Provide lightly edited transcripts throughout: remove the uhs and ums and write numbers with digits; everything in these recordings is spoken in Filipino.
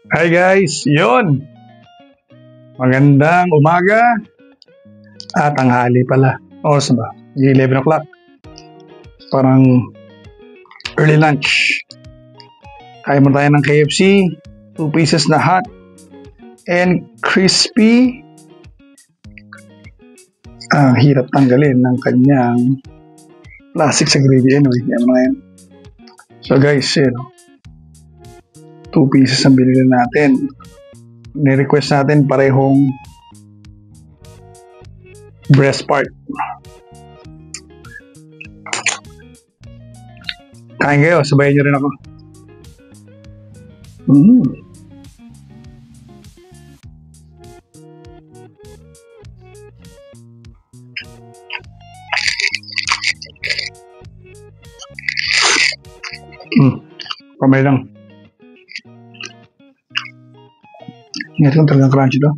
Hi guys, yon. Magandang umaga at tanghali pala. Oras na ba? 11 o'clock. Parang early lunch. Kaya mo tayo ng KFC, 2 pieces na hot and crispy. Ang hirap tanggalin ng kanyang plastic sa gravy anyway. Yan mga yan. So guys, 2 pieces ang binili natin. Ni-request natin parehong breast part. Kain kayo, sabayan nyo rin ako. Kamay lang. Ingat lang talagang crunchy to.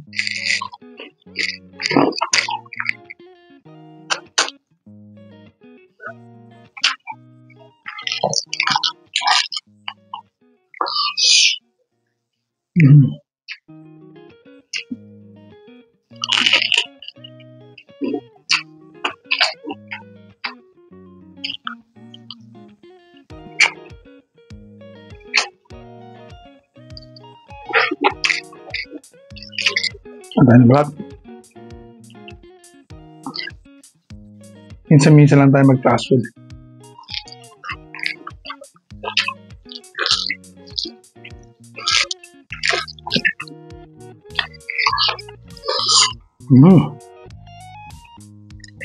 Ang balat. Minsan-minsan lang tayo mag-fast food.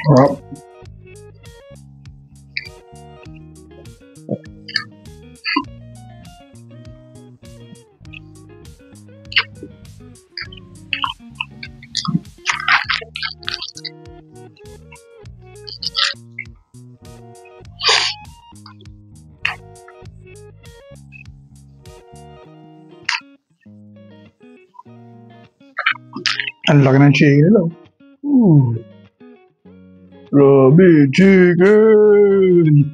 Sarap. Ang laki ng chicken nila. Grabe, chicken!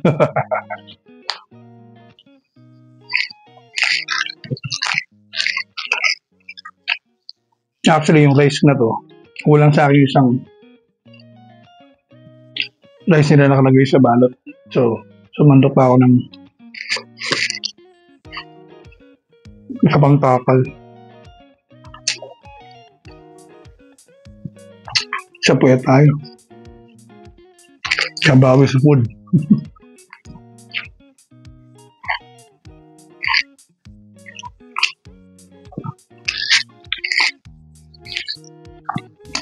Actually, yung rice na to, kulang sa akin isang rice nila nakalagay sa balot. So, sumandok pa ako ng kapangtakal. Sa puya tayo. Kabawi sa food.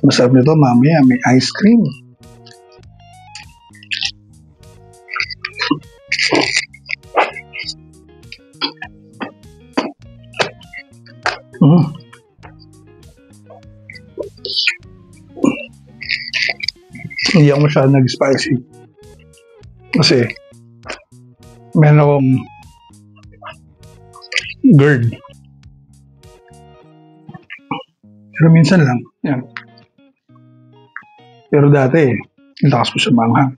Masarap nito mamaya, may ice cream. Hindi ako masyadong nag-spicy. Kasi, meron akong GERD. Pero minsan lang. Yan. Pero dati, ang lakas ko sa manghang.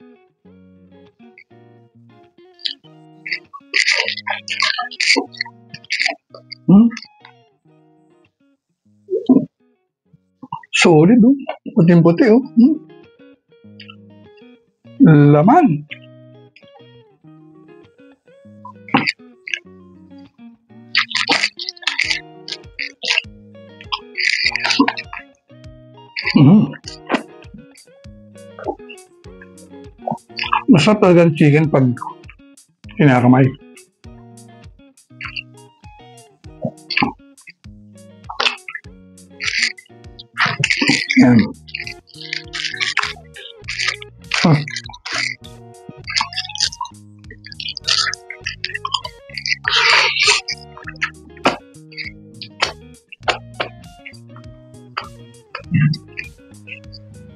Solid, oh. Puting-puti, oh. Laman. Masarap talaga ang chicken pag kinakamay. Yan.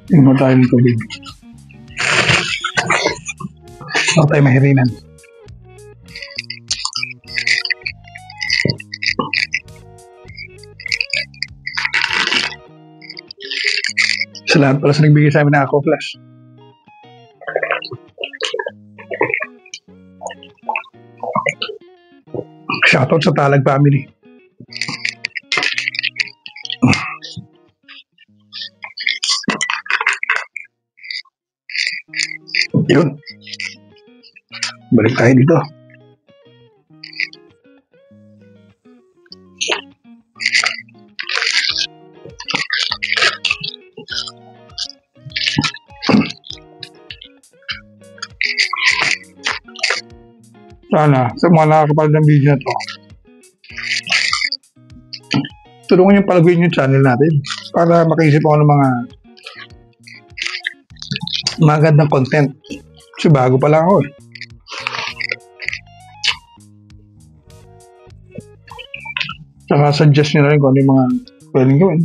Tingnan mo tayo ng tubig. Huwag tayo mahirinan. Sa lahat pala sa nagbigay sa amin ng Ako Flash. Shoutout sa Talag family. Yun. Balik tayo dito. Sana, sa mga nakakapanood ng video na to, tulungan yung palaguin yung channel natin para makaisip ako ng mga magandang content. Kasi bago pa lang ako eh. Saka suggest nyo na rin kung ano yung mga pwedeng gawin.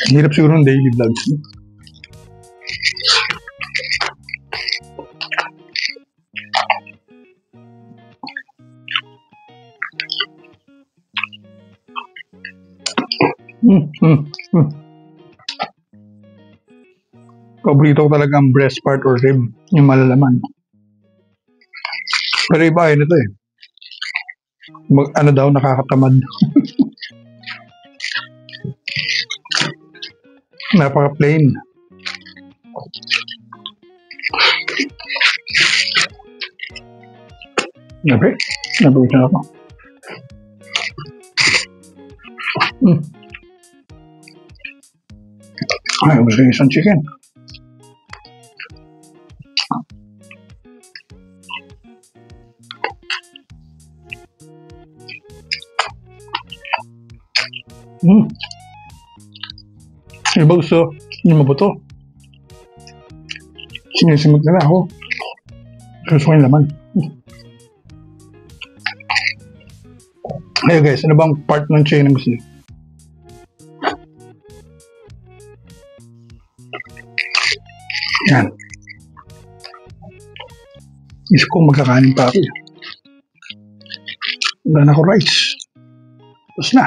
Hirap siguro ng daily vlogs. No? Paborito ko talaga ang breast part or rib, yung malalaman. Pero iba yun ito eh. Ano daw, nakakatamad. Napaka-plain. Okay, nabuhisan ako. Ay, gusto yung isang chicken. Iba gusto yung mabuto. Sinisimot na ako. Gusto ko yung laman. Hey guys, ano bang part ng chicken na gusto niyo? Yan. Isip ko magkakanin pa ako. Wala na ako rice. Tapos na.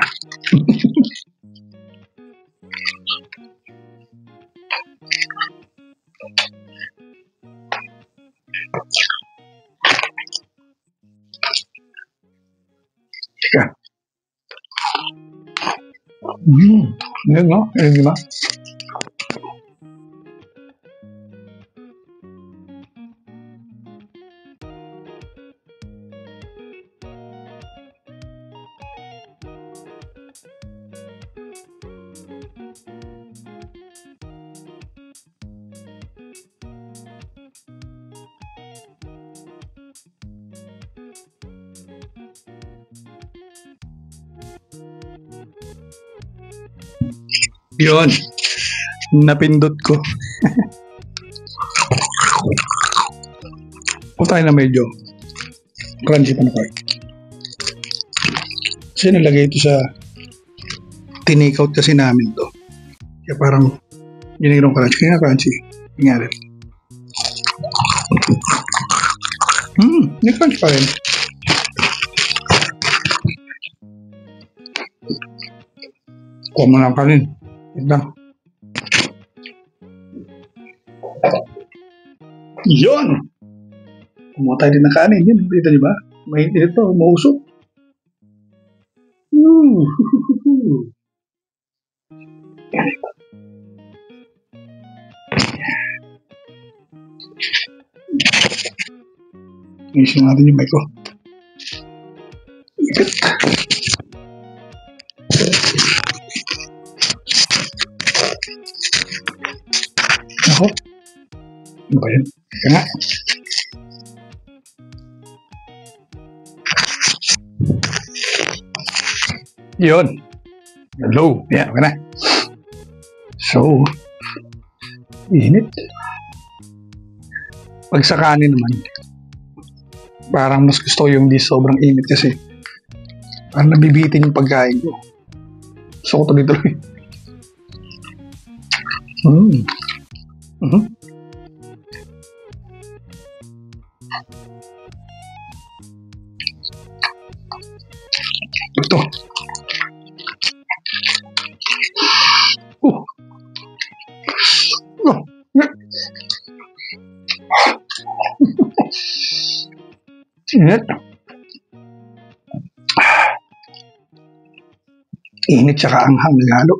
Teka. Yan no? Yan diba? Yun. Napindot ko. O tayo na medyo crunchy pa na part. Kasi nalagay ito sa tinake-out kasi namin to. Kaya parang ginigirong crunchy. Kaya crunchy. Nangyari. May crunch pa rin. Kuha mo lang kanin. Ito. Yun! Kumuha tayo din ng kanin. Yun, dito diba? May ito, mausok. Isin natin yung mic ko. Ikit. Ako. Ano ba yun? Kaya nga. Yun. Hello. Yan, okay na. So, init. Pag sa kanin naman, parang mas gusto ko yung di sobrang init kasi parang nabibitin yung pagkain ko. So, ko tuloy-tuloy. Ito. Init. Init tsaka anghang naghalo.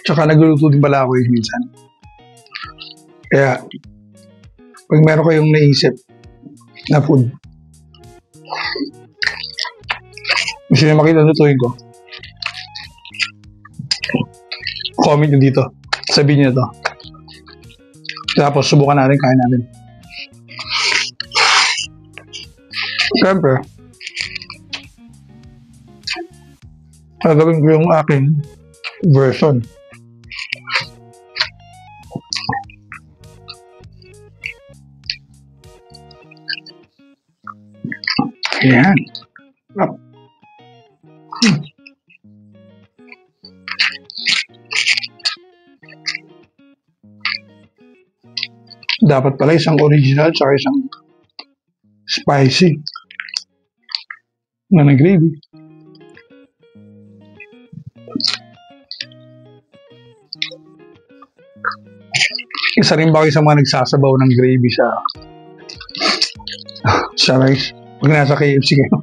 Tsaka nagluluto din pala ako minsan. Kaya, pag meron kayong naisip na food, gusto nyo makita lutuin ko, comment nyo dito. Sabihin nyo to. Tapos, subukan natin, kain natin. Siyempre, gagawin ko yung aking version. Ayan. Dapat pala isang original tsaka isang spicy na gravy. Isa rin ba kayo sa mga nagsasabaw ng gravy sa rice? Pag nasa KFC kayo.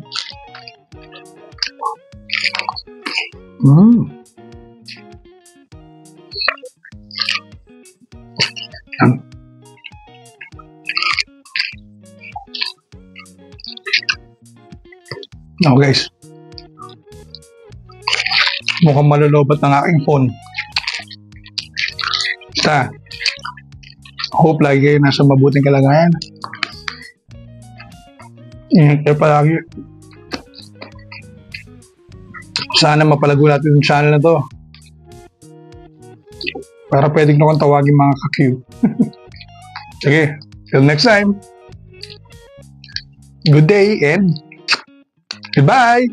Now guys, mukhang malolobat ng aking phone. Basta, hope lagi kayo nasa mabuting kalagayan. Ingat kayo palagi. Sana mapalago natin yung channel na to. Para pwede ko kong tawagin mga ka-Q. Sige, till next time. Good day and goodbye!